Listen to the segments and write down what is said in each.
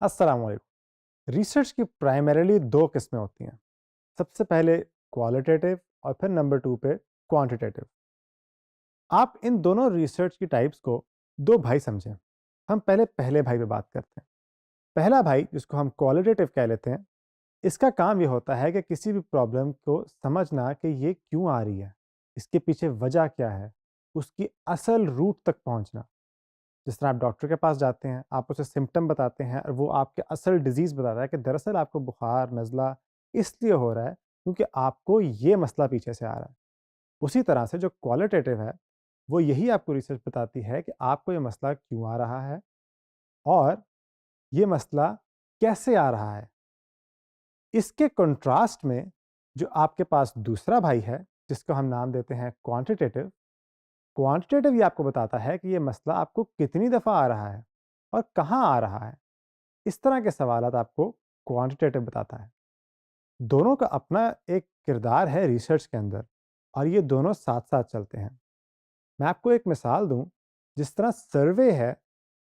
अस्सलाम वालेकुम। रिसर्च की प्राइमरीली दो किस्में होती हैं। सबसे पहले क्वालिटेटिव और फिर नंबर टू पे क्वांटिटेटिव। आप इन दोनों रिसर्च की टाइप्स को दो भाई समझें। हम पहले पहले भाई पे बात करते हैं। पहला भाई जिसको हम क्वालिटेटिव कह लेते हैं, इसका काम ये होता है कि किसी भी प्रॉब्लम को समझना कि ये क्यों आ रही है, इसके पीछे वजह क्या है, उसकी असल रूट तक पहुंचना। जिस तरह आप डॉक्टर के पास जाते हैं, आप उसे सिम्पटम बताते हैं और वो आपके असल डिज़ीज़ बताता है कि दरअसल आपको बुखार, नज़ला इसलिए हो रहा है क्योंकि आपको ये मसला पीछे से आ रहा है। उसी तरह से जो क्वालिटेटिव है, वो यही आपको रिसर्च बताती है कि आपको ये मसला क्यों आ रहा है और ये मसला कैसे आ रहा है। इसके कंट्रास्ट में जो आपके पास दूसरा भाई है, जिसको हम नाम देते हैं क्वांटिटेटिव, क्वांटिटेटिव ये आपको बताता है कि ये मसला आपको कितनी दफ़ा आ रहा है और कहाँ आ रहा है। इस तरह के सवालात आपको क्वांटिटेटिव बताता है। दोनों का अपना एक किरदार है रिसर्च के अंदर और ये दोनों साथ-साथ चलते हैं। मैं आपको एक मिसाल दूँ, जिस तरह सर्वे है,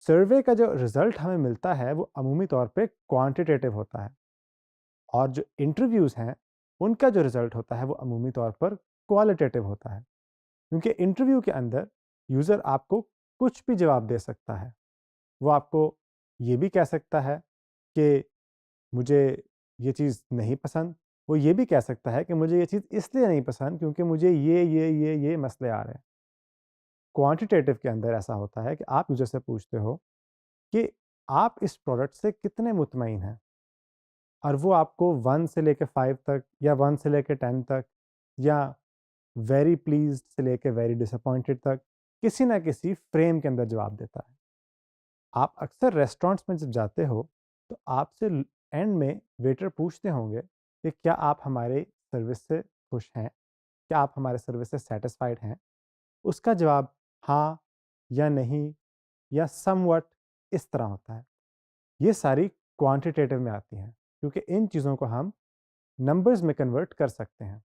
सर्वे का जो रिज़ल्ट हमें मिलता है वो अमूमी तौर पे क्वांटिटेटिव होता है और जो इंटरव्यूज़ हैं, उनका जो रिज़ल्ट होता है वो अमूमी तौर पर क्वालिटेटिव होता है। क्योंकि इंटरव्यू के अंदर यूज़र आपको कुछ भी जवाब दे सकता है। वो आपको ये भी कह सकता है कि मुझे ये चीज़ नहीं पसंद। वो ये भी कह सकता है कि मुझे ये चीज़ इसलिए नहीं पसंद क्योंकि मुझे ये मसले आ रहे हैं। क्वांटिटेटिव के अंदर ऐसा होता है कि आप यूज़र से पूछते हो कि आप इस प्रोडक्ट से कितने मुतमईन हैं? और वो आपको 1 से लेके 5 तक या 1 से लेके 10 तक या वेरी प्लीज़्ड से लेके वेरी डिसअपॉइंटेड तक किसी न किसी फ्रेम के अंदर जवाब देता है। आप अक्सर रेस्टोरेंट्स में जब जाते हो, तो आपसे एंड में वेटर पूछते होंगे कि क्या आप हमारे सर्विस से खुश हैं? क्या आप हमारे सर्विस से सैटिस्फाइड हैं? उसका जवाब हाँ या नहीं या समवट इस तरह होता है। ये सारी क्वांटिटेटिव में आती हैं, क्योंकि इन चीज़ों को हम नंबर्स में कन्वर्ट कर सकते हैं।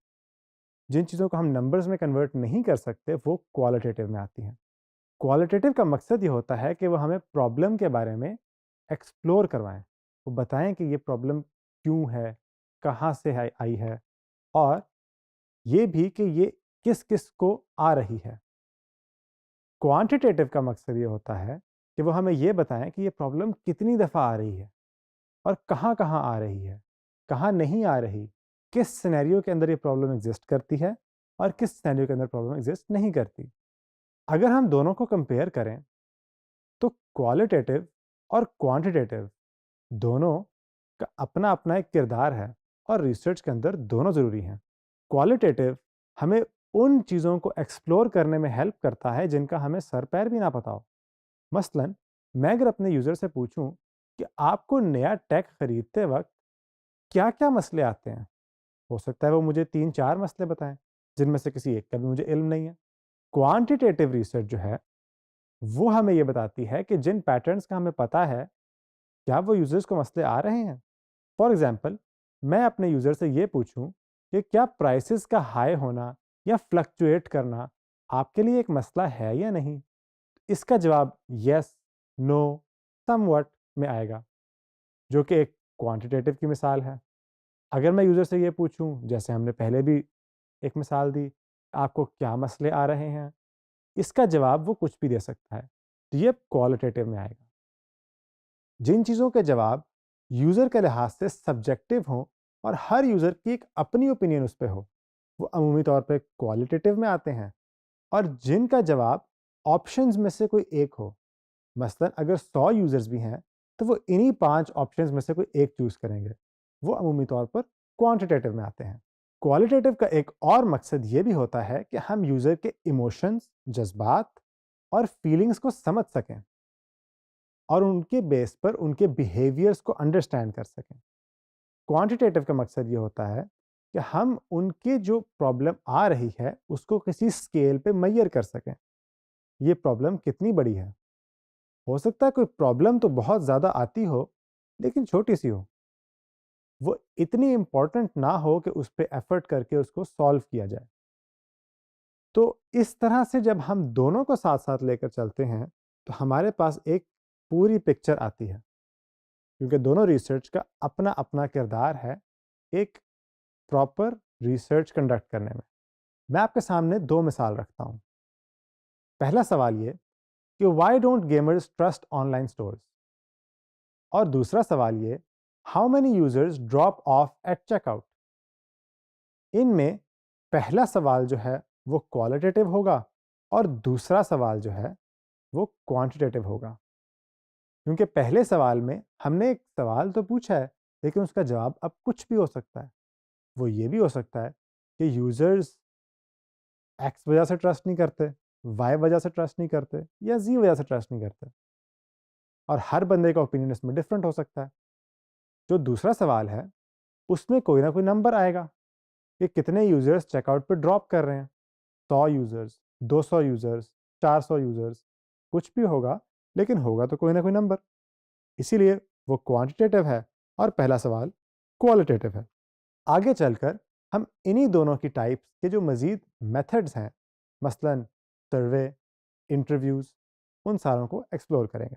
जिन चीज़ों को हम नंबर्स में कन्वर्ट नहीं कर सकते, वो क्वालिटेटिव में आती हैं। क्वालिटेटिव का मकसद ये होता है कि वो हमें प्रॉब्लम के बारे में एक्सप्लोर करवाएँ। वो बताएँ कि ये प्रॉब्लम क्यों है, कहाँ से है आई है और ये भी कि ये किस-किस को आ रही है। क्वांटिटेटिव का मकसद ये होता है कि वो हमें ये बताएँ कि ये प्रॉब्लम कितनी दफ़ा आ रही है और कहाँ-कहाँ आ रही है, कहाँ नहीं आ रही, किस सिनेरियो के अंदर ये प्रॉब्लम एग्ज़िस्ट करती है और किस सिनेरियो के अंदर प्रॉब्लम एग्ज़िस्ट नहीं करती। अगर हम दोनों को कंपेयर करें, तो क्वालिटेटिव और क्वांटिटेटिव दोनों का अपना-अपना एक किरदार है और रिसर्च के अंदर दोनों ज़रूरी हैं। क्वालिटेटिव हमें उन चीज़ों को एक्सप्लोर करने में हेल्प करता है जिनका हमें सर-पैर भी ना पता हो। मसलन, मैं अगर अपने यूज़र से पूछूं कि आपको नया टेक खरीदते वक्त क्या-क्या मसले आते हैं? हो सकता है वो मुझे 3-4 मसले बताएं, जिनमें से किसी एक का भी मुझे इल्म नहीं है। क्वांटिटेटिव रिसर्च जो है, वो हमें ये बताती है कि जिन पैटर्न्स का हमें पता है, क्या वो यूज़र्स को मसले आ रहे हैं? फॉर एग्ज़ाम्पल, मैं अपने यूज़र से ये पूछूं कि क्या प्राइसेस का हाई होना या फ्लक्चुएट करना आपके लिए एक मसला है या नहीं? इसका जवाब येस, नो, समव्हाट में आएगा, जो कि एक क्वांटिटेटिव की मिसाल है। अगर मैं यूज़र से ये पूछूं, जैसे हमने पहले भी एक मिसाल दी, आपको क्या मसले आ रहे हैं? इसका जवाब वो कुछ भी दे सकता है। तो ये क्वालिटेटिव में आएगा। जिन चीज़ों के जवाब यूज़र के लिहाज से सब्जेक्टिव हों और हर यूज़र की एक अपनी ओपिनियन उस पे हो, वो अमूमी तौर पे क्वालिटेटिव में आते हैं। और जिनका जवाब ऑप्शंस में से कोई एक हो, मसलन अगर 100 यूज़र्स भी हैं, तो वो इन्हीं 5 ऑप्शंस में से कोई एक चूज़ करेंगे। वो अमूमी तौर पर क्वांटिटेटिव में आते हैं। क्वालिटेटिव का एक और मकसद ये भी होता है कि हम यूज़र के इमोशंस, जज़्बात और फीलिंग्स को समझ सकें और उनके बेस पर उनके बिहेवियर्स को अंडरस्टैंड कर सकें। क्वांटिटेटिव का मकसद ये होता है कि हम उनके जो प्रॉब्लम आ रही है, उसको किसी स्केल पे मेज़र कर सकें। ये प्रॉब्लम कितनी बड़ी है? हो सकता है कोई प्रॉब्लम तो बहुत ज़्यादा आती हो, लेकिन छोटी-सी हो। वो इतनी इम्पोर्टेंट ना हो कि उस पे एफर्ट करके उसको सॉल्व किया जाए। तो इस तरह से जब हम दोनों को साथ-साथ लेकर चलते हैं, तो हमारे पास एक पूरी पिक्चर आती है। क्योंकि दोनों रिसर्च का अपना अपना किरदार है एक प्रॉपर रिसर्च कंडक्ट करने में। मैं आपके सामने दो मिसाल रखता हूँ। पहला सवाल ये कि why don't gamers trust online stores, और दूसरा सवाल ये how many users drop off at checkout. इनमें पहला सवाल जो है वो क्वालिटेटिव होगा और दूसरा सवाल जो है वो क्वांटिटेटिव होगा। क्योंकि पहले सवाल में हमने एक सवाल तो पूछा है, लेकिन उसका जवाब अब कुछ भी हो सकता है। वो ये भी हो सकता है कि यूजर्स एक्स वजह से ट्रस्ट नहीं करते, वाई वजह से ट्रस्ट नहीं करते, या जी वजह से ट्रस्ट नहीं करते, और हर बंदे का ओपिनियन इसमें डिफरेंट हो सकता है। जो दूसरा सवाल है उसमें कोई ना कोई नंबर आएगा कि कितने यूजर्स चेकआउट पे ड्रॉप कर रहे हैं। 100 यूजर्स, 200 यूजर्स, 400 यूजर्स, कुछ भी होगा, लेकिन होगा तो कोई ना कोई नंबर। इसीलिए वो क्वांटिटेटिव है और पहला सवाल क्वालिटेटिव है। आगे चलकर हम इन्हीं दोनों की टाइप्स के जो मज़ीद मेथड्स हैं, मसलन सर्वे, इंटरव्यूज़, उन सारों को एक्सप्लोर करेंगे।